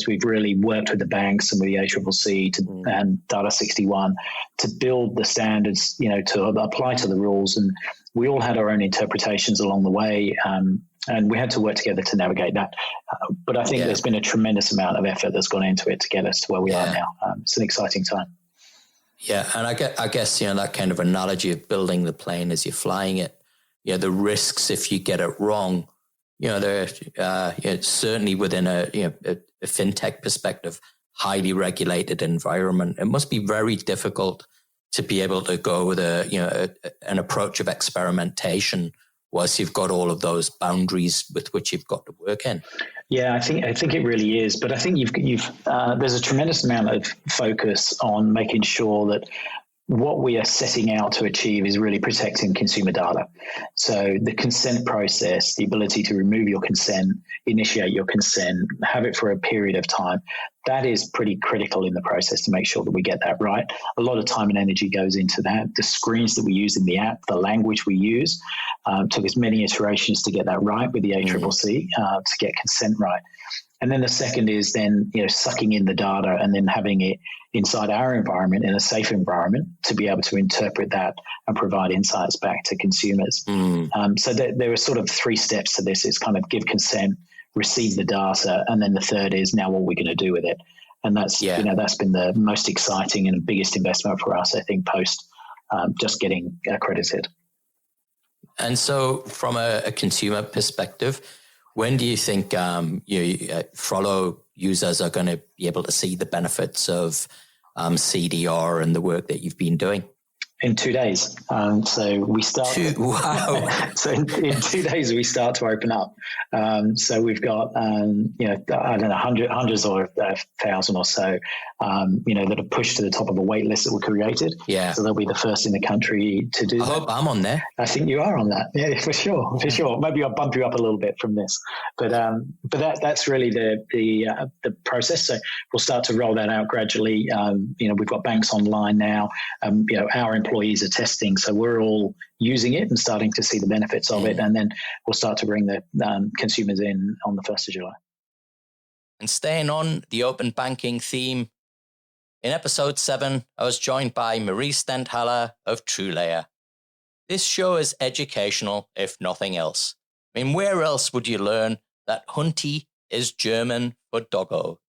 we've really worked with the banks and with the ACCC and Data 61 to build the standards, to apply to the rules. And we all had our own interpretations along the way. And we had to work together to navigate that. But I think there's been a tremendous amount of effort that's gone into it to get us to where we are now. It's an exciting time. Yeah, and I guess that kind of analogy of building the plane as you're flying it, the risks if you get it wrong they're certainly within a fintech perspective, highly regulated environment. It must be very difficult to be able to go with an approach of experimentation whilst you've got all of those boundaries with which you've got to work in. Yeah, I think it really is. But I think there's a tremendous amount of focus on making sure that what we are setting out to achieve is really protecting consumer data. So the consent process, the ability to remove your consent, initiate your consent, have it for a period of time, that is pretty critical in the process to make sure that we get that right. A lot of time and energy goes into that. The screens that we use in the app, the language we use, took as many iterations to get that right with the ACCC, to get consent right. And then the second is then, sucking in the data and then having it inside our environment in a safe environment to be able to interpret that and provide insights back to consumers. So there are sort of 3 steps to this. It's kind of give consent, receive the data, and then the third is now what we're going to do with it. And that's, that's been the most exciting and biggest investment for us, I think, post just getting accredited. And so from a consumer perspective, when do you think Frollo users are going to be able to see the benefits of CDR and the work that you've been doing? In 2 days. So we start. Wow. So in 2 days we start to open up. So we've got, I don't know, hundreds or 1,000 or so, that are pushed to the top of a wait list that we created. Yeah. So they'll be the first in the country to do that. I hope I'm on there. I think you are on that. Yeah, for sure. Maybe I'll bump you up a little bit from this, but that's really the process. So we'll start to roll that out gradually. We've got banks online now. Our employees are testing, so we're all using it and starting to see the benefits of it, and then we'll start to bring the consumers in on the 1st of July. And staying on the open banking theme, in episode 7, I was joined by Marie Stenthaler of TrueLayer. This show is educational, if nothing else. I mean, where else would you learn that Hunty is German for doggo?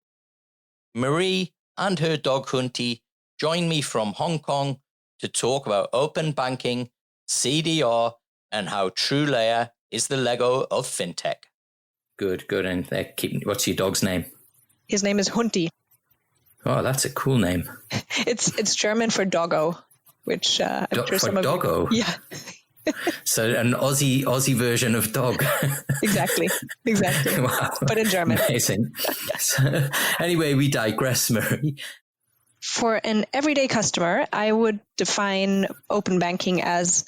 Marie and her dog Hunty joined me from Hong Kong to talk about open banking, CDR, and how TrueLayer is the Lego of fintech. Good. And what's your dog's name? His name is Hunty. Oh, that's a cool name. It's German for doggo, which I'm sure some of doggo. Yeah. So an Aussie version of dog. Exactly. Wow. But in German. Amazing. So, anyway, we digress, Marie. For an everyday customer, I would define open banking as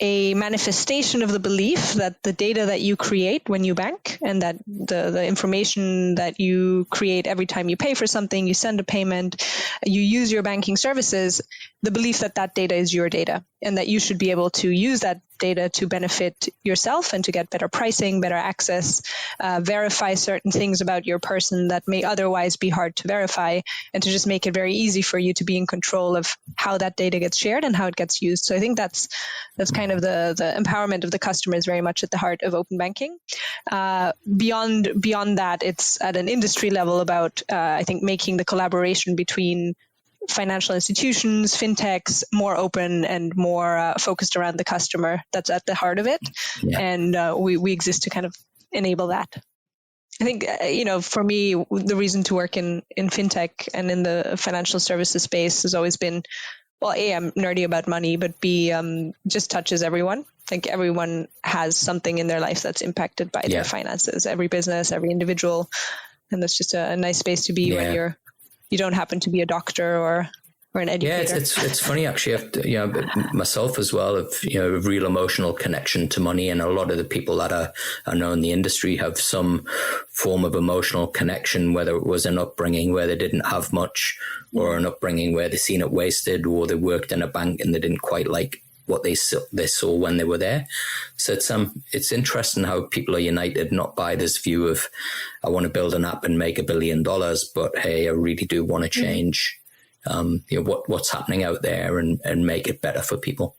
a manifestation of the belief that the data that you create when you bank and that the information that you create every time you pay for something, you send a payment, you use your banking services, the belief that that data is your data and that you should be able to use that data to benefit yourself and to get better pricing, better access, verify certain things about your person that may otherwise be hard to verify, and to just make it very easy for you to be in control of how that data gets shared and how it gets used. So I think that's kind of the empowerment of the customer is very much at the heart of open banking. Beyond that, it's at an industry level about, I think, making the collaboration between financial institutions, fintechs, more open and more focused around the customer. That's at the heart of it. Yeah. And we exist to kind of enable that. I think, for me, the reason to work in fintech and in the financial services space has always been, well, A, I'm nerdy about money, but B, just touches everyone. I think everyone has something in their life that's impacted by their finances, every business, every individual. And that's just a nice space to be when you don't happen to be a doctor or an educator. Yeah, it's funny actually. Myself as well, of a real emotional connection to money, and a lot of the people that I know in the industry have some form of emotional connection, whether it was an upbringing where they didn't have much, or an upbringing where they seen it wasted, or they worked in a bank and they didn't quite like what they saw when they were there. So it's interesting how people are united, not by this view of, I want to build an app and make $1 billion, but hey, I really do want to change what's happening out there and make it better for people.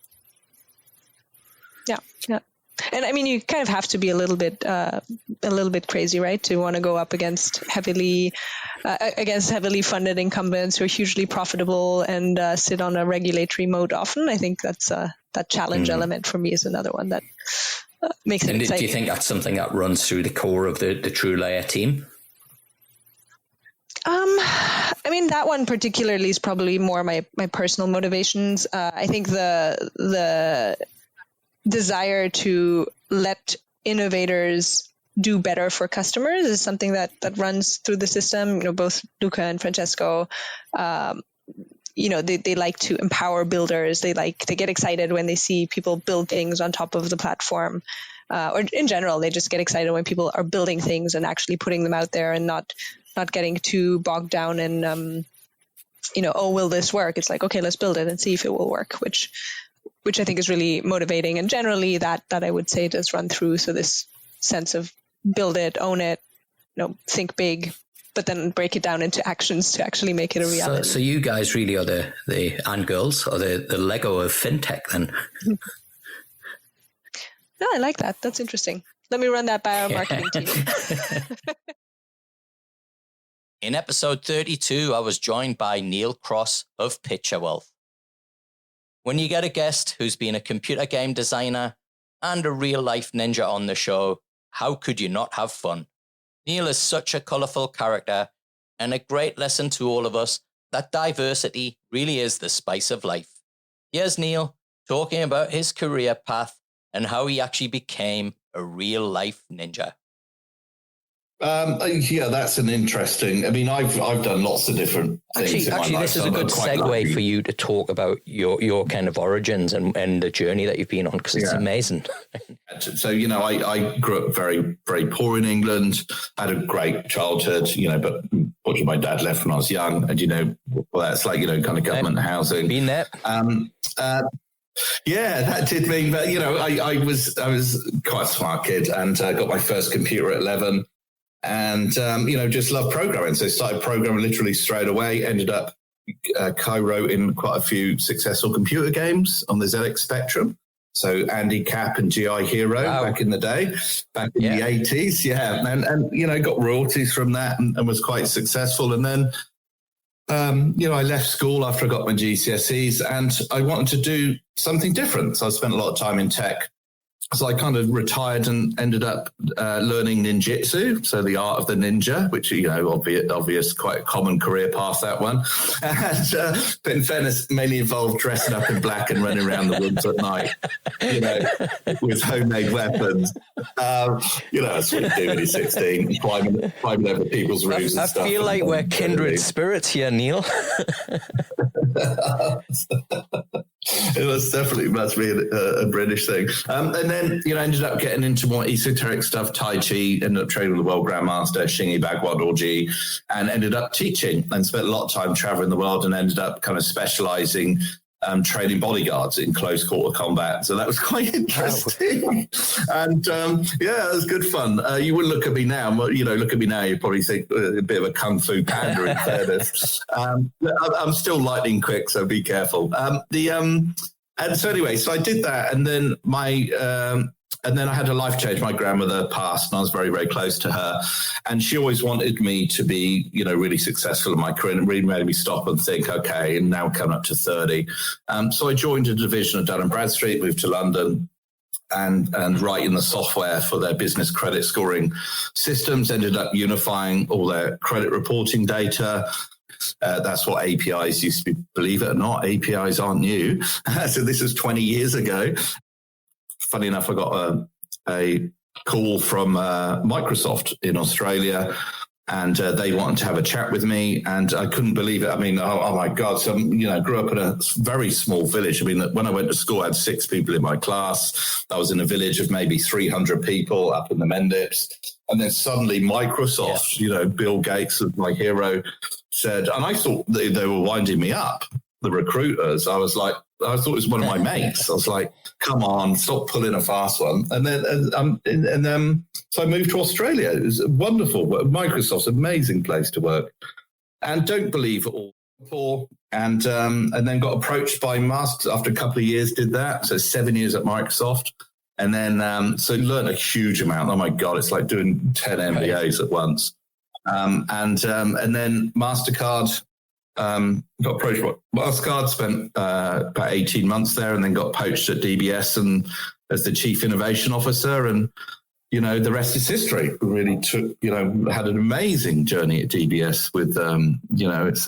Yeah. And I mean, you kind of have to be a little bit crazy, right, to want to go up against heavily funded incumbents who are hugely profitable and sit on a regulatory moat often. I think that's that challenge element for me is another one that makes it exciting. Do you think that's something that runs through the core of the TrueLayer team? I mean, that one particularly is probably more my personal motivations. I think the desire to let innovators do better for customers is something that runs through the system. Both Luca and Francesco, they like to empower builders. They get excited when they see people build things on top of the platform. Or in general, they just get excited when people are building things and actually putting them out there and not getting too bogged down in, will this work? It's like, okay, let's build it and see if it will work, which I think is really motivating. And generally that I would say does run through. So this sense of build it, own it, think big, but then break it down into actions to actually make it a reality. So you guys really are the and girls are the Lego of fintech then. No, I like that. That's interesting. Let me run that by our marketing team. In episode 32, I was joined by Neil Cross of Picture Wealth. When you get a guest who's been a computer game designer and a real-life ninja on the show, how could you not have fun? Neil is such a colourful character and a great lesson to all of us that diversity really is the spice of life. Here's Neil talking about his career path and how he actually became a real-life ninja. Yeah, that's an interesting. I mean, I've done lots of different things. Actually, this is a good segue for you to talk about your kind of origins and the journey that you've been on, because it's amazing. So, I grew up very, very poor in England. Had a great childhood, but fortunately my dad left when I was young, and that's like kind of government housing. Been there. Yeah, that did mean, but I was quite a smart kid, and got my first computer at 11. And, just loved programming. So started programming literally straight away, ended up co-wrote quite a few successful computer games on the ZX Spectrum. So Andy Cap and GI Hero back in the day, back in the 80s. Yeah. And got royalties from that and was quite successful. And then, I left school after I got my GCSEs and I wanted to do something different. So I spent a lot of time in tech. So I kind of retired and ended up learning ninjutsu, so the art of the ninja, which, obvious, quite a common career path, that one. And, but in fairness, mainly involved dressing up in black and running around the woods at night, with homemade weapons. That's what you do when you're 16, climbing over people's roofs and stuff. I feel like we're kindred spirits here, Neil. It was definitely must be a British thing. And then, ended up getting into more esoteric stuff, Tai Chi, ended up training with the World Grandmaster, Shingy Bagua Dorji, and ended up teaching and spent a lot of time traveling the world and ended up kind of specializing training bodyguards in close quarter combat. So that was quite interesting. Wow. And it was good fun. You wouldn't look at me now. Look at me now, you'd probably think a bit of a kung fu panda in fairness. I'm still lightning quick, so be careful. And so anyway, so I did that, and then and then I had a life change. My grandmother passed, and I was very, very close to her. And she always wanted me to be, really successful in my career, and it really made me stop and think, okay, and now coming up to 30. So I joined a division of Dun & Bradstreet, moved to London, and writing the software for their business credit scoring systems, ended up unifying all their credit reporting data. That's what APIs used to be. Believe it or not, APIs aren't new. So this was 20 years ago. Funny enough, I got a call from Microsoft in Australia, and they wanted to have a chat with me, and I couldn't believe it. I mean, oh my God. So, grew up in a very small village. I mean, when I went to school, I had 6 people in my class. I was in a village of maybe 300 people up in the Mendips. And then suddenly Microsoft, Bill Gates was my hero, said, and I thought they were winding me up, the recruiters. I thought it was one of my mates. I was like, come on, stop pulling a fast one. And then, so I moved to Australia. It was wonderful. Microsoft's an amazing place to work. And don't believe it all. And then got approached by Musk after a couple of years, did that. So 7 years at Microsoft. And then, so learned a huge amount. Oh my God, it's like doing 10 MBAs at once. And then MasterCard, got approached by MasterCard, spent about 18 months there, and then got poached at DBS and as the chief innovation officer. And, you know, the rest is history. We really took, you know, had an amazing journey at DBS with, you know, it's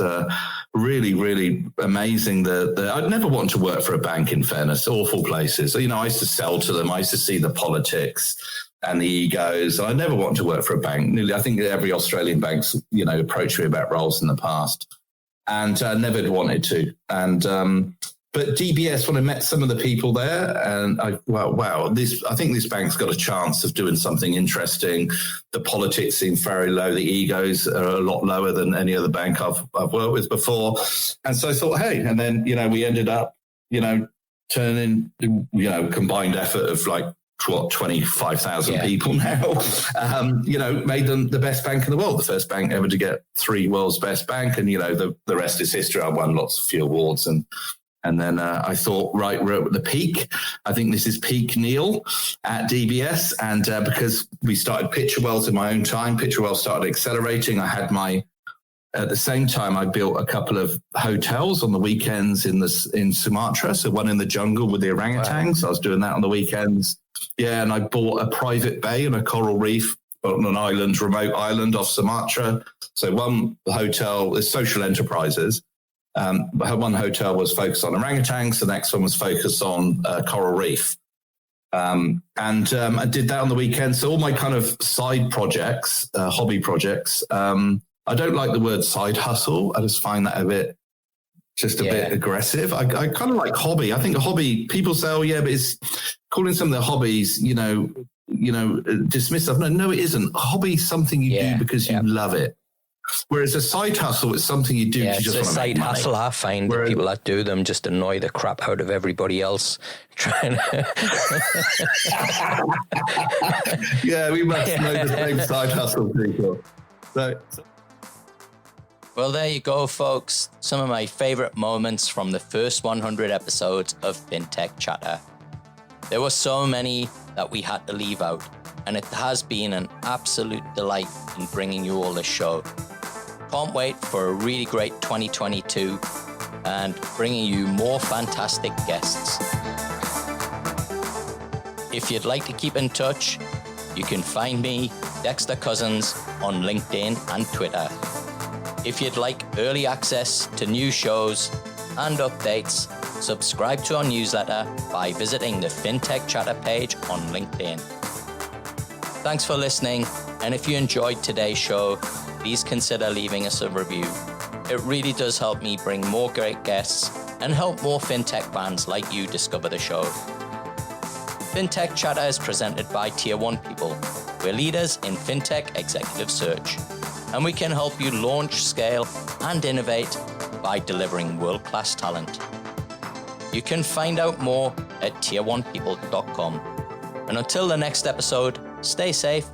really, really amazing. I'd never wanted to work for a bank, in fairness, awful places. You know, I used to sell to them. I used to see the politics and the egos. I never wanted to work for a bank. I think every Australian bank's, you know, approached me about roles in the past, and I never wanted to. And, but DBS, when I met some of the people there, and I think this bank's got a chance of doing something interesting. The politics seem very low. The egos are a lot lower than any other bank I've worked with before. And so I thought, hey, and then, you know, we ended up, you know, turning, you know, combined effort of like, 25,000 people now, you know, made them the best bank in the world, the first bank ever to get 3 world's best bank. And, you know, the rest is history. I won lots of few awards. And then I thought, right, we're at the peak. I think this is peak Neil at DBS. And because we started Picture Wells in my own time, Picture Wells started accelerating. I had at the same time, I built a couple of hotels on the weekends in Sumatra. So one in the jungle with the orangutans. Wow. I was doing that on the weekends. Yeah, and I bought a private bay and a coral reef on an island, remote island off Sumatra. So one hotel is social enterprises. One hotel was focused on orangutans. The next one was focused on coral reef. And I did that on the weekend. So all my kind of side projects, hobby projects, I don't like the word side hustle. I just find that a bit aggressive. I kind of like hobby. I think a hobby, people say, oh yeah, but it's calling some of their hobbies, you know, dismissive. No, it isn't. A hobby is something you do because you love it. Whereas a side hustle is something you do because you just want to make money. Side hustle, I find that people that do them just annoy the crap out of everybody else. Trying to yeah, we must know the same side hustle people. Well, there you go, folks. Some of my favorite moments from the first 100 episodes of Fintech Chatter. There were so many that we had to leave out, and it has been an absolute delight in bringing you all this show. Can't wait for a really great 2022 and bringing you more fantastic guests. If you'd like to keep in touch, you can find me, Dexter Cousins, on LinkedIn and Twitter. If you'd like early access to new shows and updates, subscribe to our newsletter by visiting the Fintech Chatter page on LinkedIn. Thanks for listening, and if you enjoyed today's show, please consider leaving us a review. It really does help me bring more great guests and help more fintech fans like you discover the show. Fintech Chatter is presented by Tier 1 People. We're leaders in fintech executive search, and we can help you launch, scale, and innovate by delivering world-class talent. You can find out more at tier1people.com. And until the next episode, stay safe